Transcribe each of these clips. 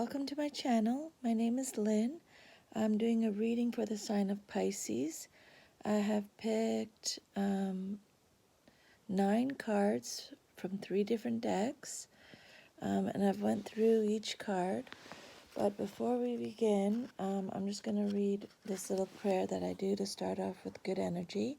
Welcome to my channel. My name is Lynn. I'm doing a reading for the sign of Pisces. I have picked 9 cards from 3 different decks, and I've went through each card. But before we begin, I'm just going to read this little prayer that I do to start off with good energy.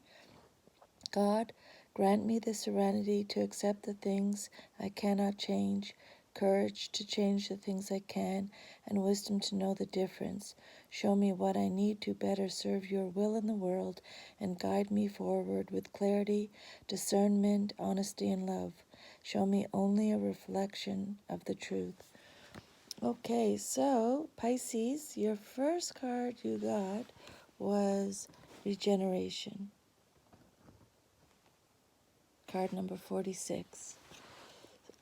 God, grant me the serenity to accept the things I cannot change, courage to change the things I can, and wisdom to know the difference. Show me what I need to better serve your will in the world, and guide me forward with clarity, discernment, honesty, and love. Show me only a reflection of the truth. Okay, so Pisces, your first card you got was regeneration. Card number 46.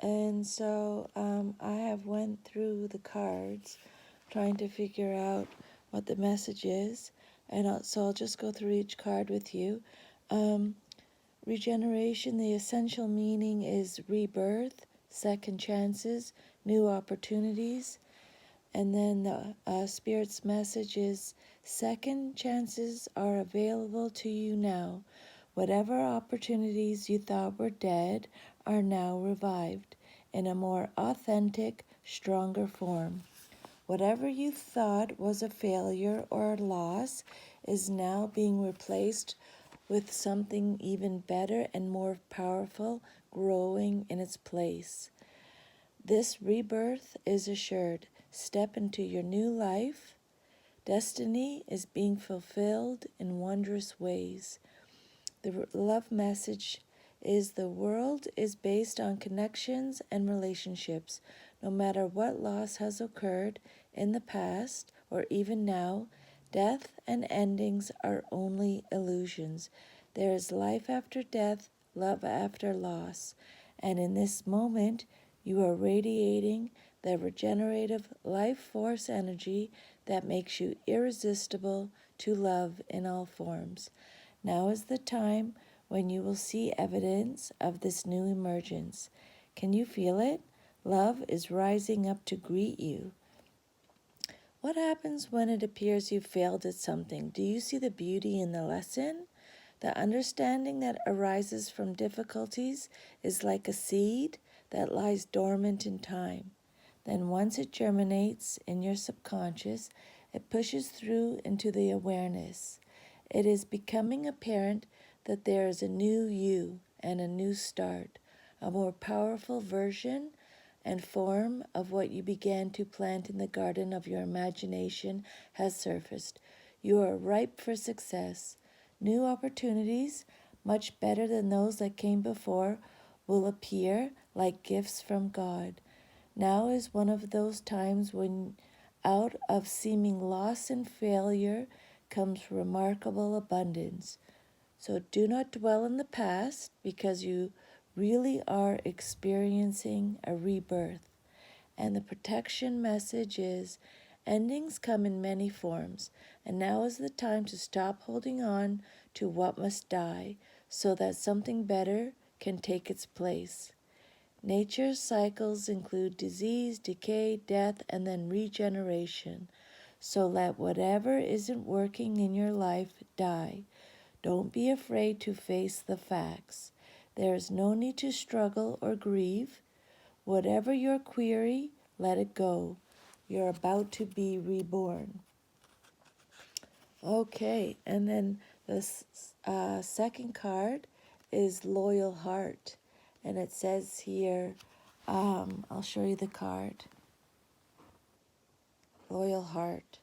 And so I have went through the cards trying to figure out what the message is, and so I'll just go through each card with you. Regeneration, the essential meaning is rebirth, second chances, new opportunities. And then the Spirit's message is second chances are available to you now. Whatever opportunities you thought were dead are now revived in a more authentic, stronger form. Whatever you thought was a failure or a loss is now being replaced with something even better and more powerful growing in its place. This rebirth is assured. Step into your new life. Destiny is being fulfilled in wondrous ways. The love message is the world is based on connections and relationships. No matter what loss has occurred in the past or even now, death and endings are only illusions. There is life after death, love after loss. And in this moment, you are radiating the regenerative life force energy that makes you irresistible to love in all forms. Now is the time when you will see evidence of this new emergence. Can you feel it? Love is rising up to greet you. What happens when it appears you failed at something? Do you see the beauty in the lesson? The understanding that arises from difficulties is like a seed that lies dormant in time. Then once it germinates in your subconscious, it pushes through into the awareness. It is becoming apparent that there is a new you and a new start, a more powerful version and form of what you began to plant in the garden of your imagination has surfaced. You are ripe for success. New opportunities, much better than those that came before, will appear like gifts from God. Now is one of those times when out of seeming loss and failure comes remarkable abundance. So do not dwell in the past, because you really are experiencing a rebirth. And the protection message is endings come in many forms, and now is the time to stop holding on to what must die so that something better can take its place. Nature's cycles include disease, decay, death, and then regeneration. So let whatever isn't working in your life die. Don't be afraid to face the facts. There is no need to struggle or grieve. Whatever your query, let it go. You're about to be reborn. Okay, and then the second card is Loyal Heart. And it says here, I'll show you the card. Loyal Heart.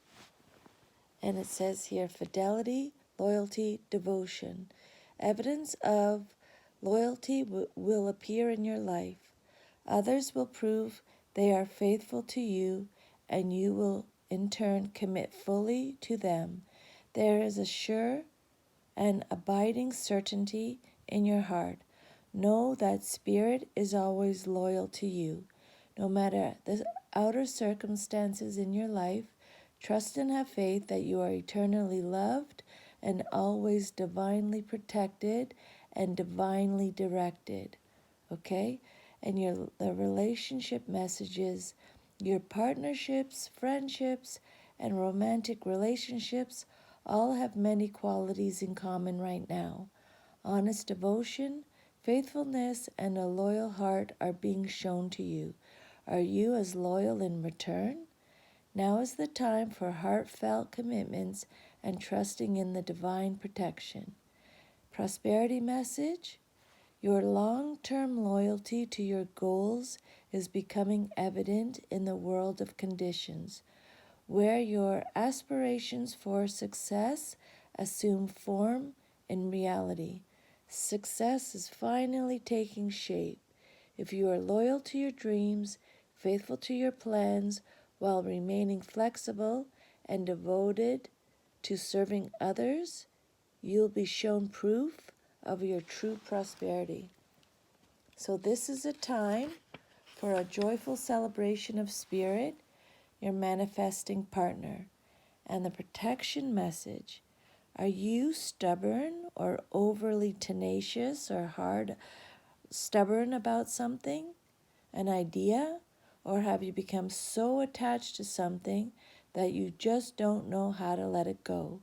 And it says here, fidelity, loyalty, devotion. Evidence of loyalty will appear in your life. Others will prove they are faithful to you, and you will in turn commit fully to them. There is a sure and abiding certainty in your heart. Know that Spirit is always loyal to you. No matter the outer circumstances in your life, trust and have faith that you are eternally loved and always divinely protected and divinely directed. Okay? And the relationship message is Your partnerships, friendships, and romantic relationships all have many qualities in common right now. Honest devotion, faithfulness, and a loyal heart are being shown to you. Are you as loyal in return? Now is the time for heartfelt commitments and trusting in the divine protection. Prosperity message: your long-term loyalty to your goals is becoming evident in the world of conditions, where your aspirations for success assume form in reality. Success is finally taking shape. If you are loyal to your dreams, faithful to your plans, while remaining flexible and devoted to serving others, you'll be shown proof of your true prosperity. So this is a time for a joyful celebration of spirit, your manifesting partner. And the protection message: are you stubborn or overly tenacious or stubborn about something, an idea, or have you become so attached to something that you just don't know how to let it go?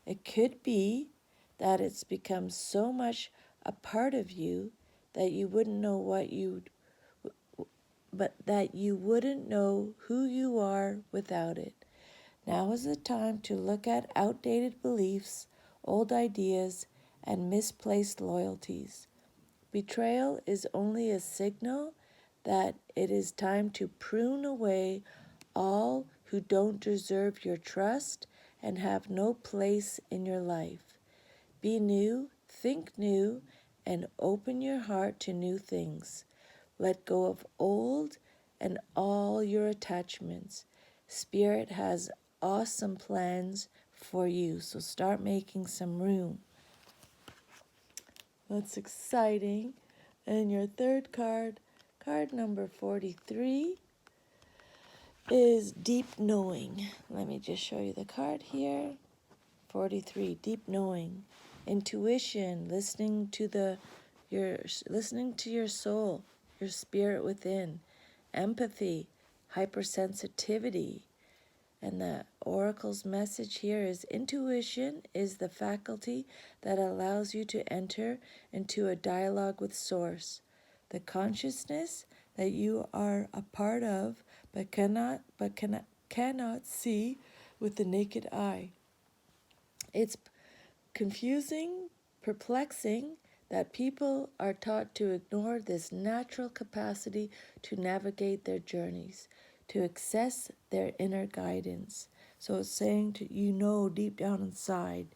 It could be that it's become so much a part of you that you wouldn't know that you wouldn't know who you are without it. Now is the time to look at outdated beliefs, old ideas, and misplaced loyalties. Betrayal is only a signal that it is time to prune away all who don't deserve your trust and have no place in your life. Be new, think new, and open your heart to new things. Let go of old and all your attachments. Spirit has awesome plans for you, so start making some room. That's exciting. And your third card, card number 43, is Deep Knowing. Let me just show you the card here. 43, Deep Knowing. Intuition, listening to your soul, your spirit within. Empathy, hypersensitivity. And the oracle's message here is: intuition is the faculty that allows you to enter into a dialogue with Source, the consciousness that you are a part of but cannot see with the naked eye. It's confusing, perplexing that people are taught to ignore this natural capacity to navigate their journeys, to access their inner guidance. So it's saying to deep down inside,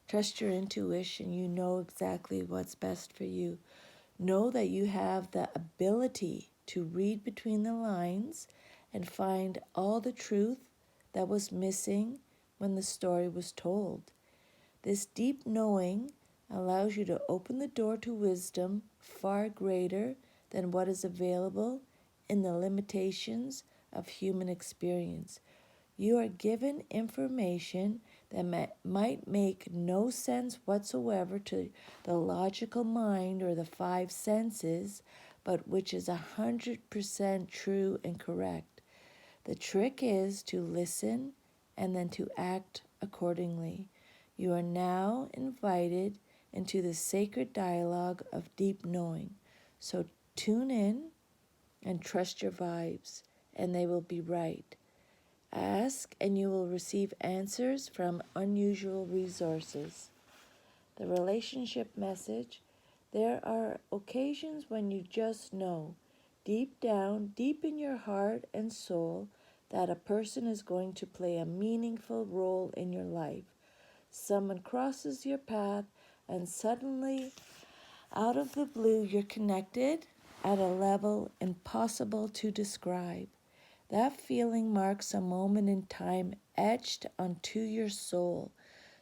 trust your intuition. You know exactly what's best for you. Know that you have the ability to read between the lines and find all the truth that was missing when the story was told. This deep knowing allows you to open the door to wisdom far greater than what is available in the limitations of human experience. You are given information that might make no sense whatsoever to the logical mind or the five senses, but which is 100% true and correct. The trick is to listen and then to act accordingly. You are now invited into the sacred dialogue of deep knowing. So tune in and trust your vibes, and they will be right. Ask and you will receive answers from unusual resources. The relationship message: there are occasions when you just know, deep down, deep in your heart and soul, that a person is going to play a meaningful role in your life. Someone crosses your path and suddenly, out of the blue, you're connected at a level impossible to describe. That feeling marks a moment in time etched onto your soul.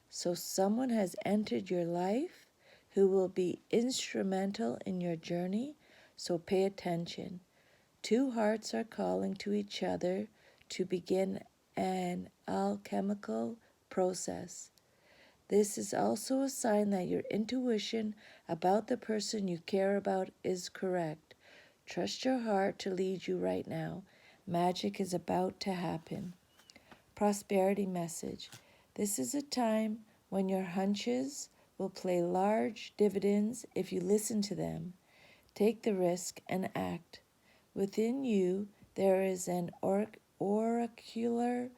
So someone has entered your life who will be instrumental in your journey, so pay attention. Two hearts are calling to each other to begin an alchemical process. This is also a sign that your intuition about the person you care about is correct. Trust your heart to lead you right now, Magic is about to happen. Prosperity message. This is a time when your hunches will pay large dividends if you listen to them. Take the risk and act. Within you, there is an oracular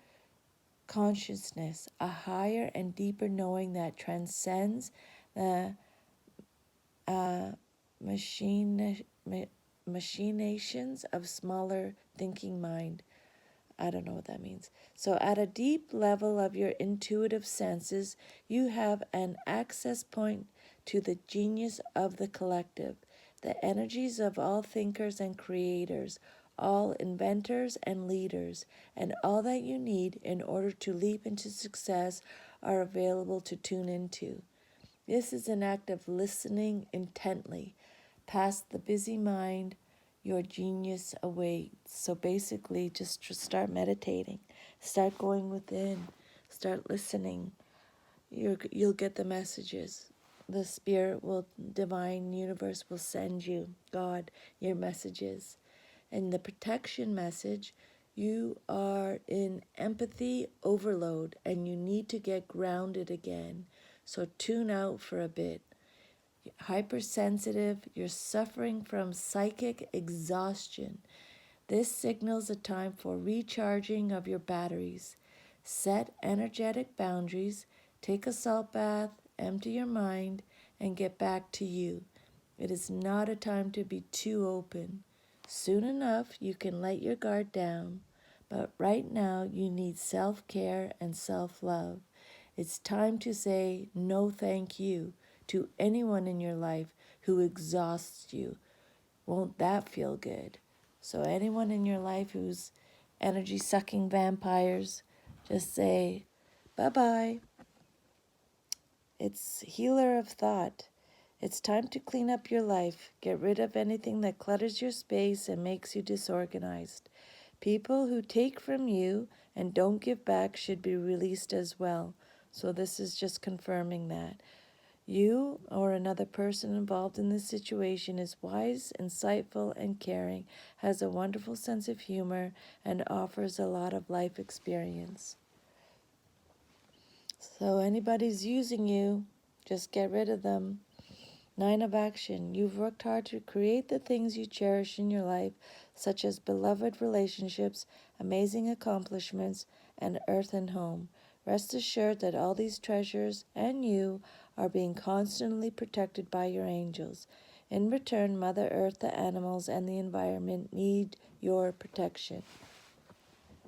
consciousness, a higher and deeper knowing that transcends the machine, machinations of smaller thinking mind. I don't know what that means. So, at a deep level of your intuitive senses, you have an access point to the genius of the collective, the energies of all thinkers and creators, all inventors and leaders, and all that you need in order to leap into success are available to tune into. This is an act of listening intently. Past the busy mind, your genius awaits. So basically, just start meditating, start going within, start listening. You'll get the messages. The spirit will, divine universe will send you, God, your messages. And the protection message, you are in empathy overload and you need to get grounded again. So tune out for a bit. Hypersensitive, you're suffering from psychic exhaustion. This signals a time for recharging of your batteries. Set energetic boundaries, take a salt bath, empty your mind, and get back to you. It is not a time to be too open. Soon enough, you can let your guard down, but right now you need self-care and self-love. It's time to say no thank you to anyone in your life who exhausts you. Won't that feel good? So anyone in your life who's energy-sucking vampires, just say bye-bye. It's healer of thought. It's time to clean up your life. Get rid of anything that clutters your space and makes you disorganized. People who take from you and don't give back should be released as well. So this is just confirming that. You or another person involved in this situation is wise, insightful, and caring, has a wonderful sense of humor, and offers a lot of life experience. So anybody's using you, just get rid of them. 9 of action. You've worked hard to create the things you cherish in your life, such as beloved relationships, amazing accomplishments, and earth and home. Rest assured that all these treasures and you are being constantly protected by your angels. In return, Mother Earth, the animals, and the environment need your protection.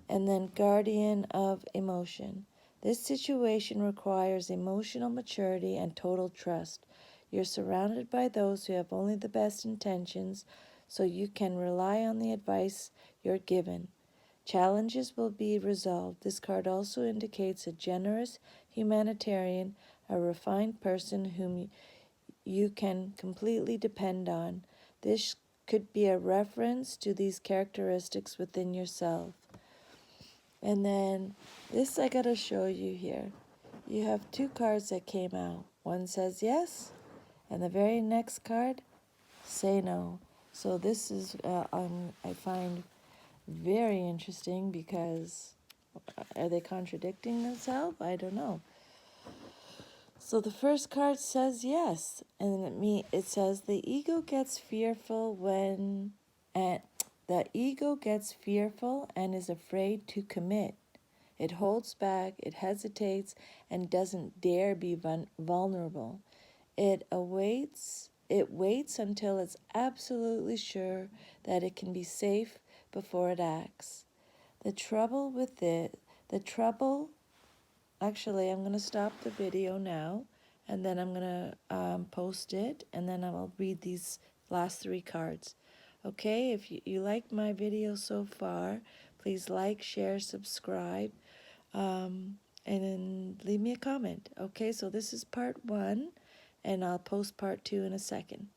And then guardian of emotion. This situation requires emotional maturity and total trust. You're surrounded by those who have only the best intentions, so you can rely on the advice you're given. Challenges will be resolved. This card also indicates a generous humanitarian, a refined person whom you can completely depend on. This could be a reference to these characteristics within yourself. And then this I gotta show you here. You have 2 cards that came out. One says yes, and the very next card, say no. So this is, I find very interesting because are they contradicting themselves? I don't know. So the first card says yes, and it says the ego gets fearful and the ego gets fearful and is afraid to commit. It holds back, it hesitates, and doesn't dare be vulnerable. It waits until it's absolutely sure that it can be safe before it acts. Actually, I'm going to stop the video now, and then I'm going to post it, and then I'll read these last 3 cards. Okay, if you like my video so far, please like, share, subscribe, and then leave me a comment. Okay, so this is part 1, and I'll post part 2 in a second.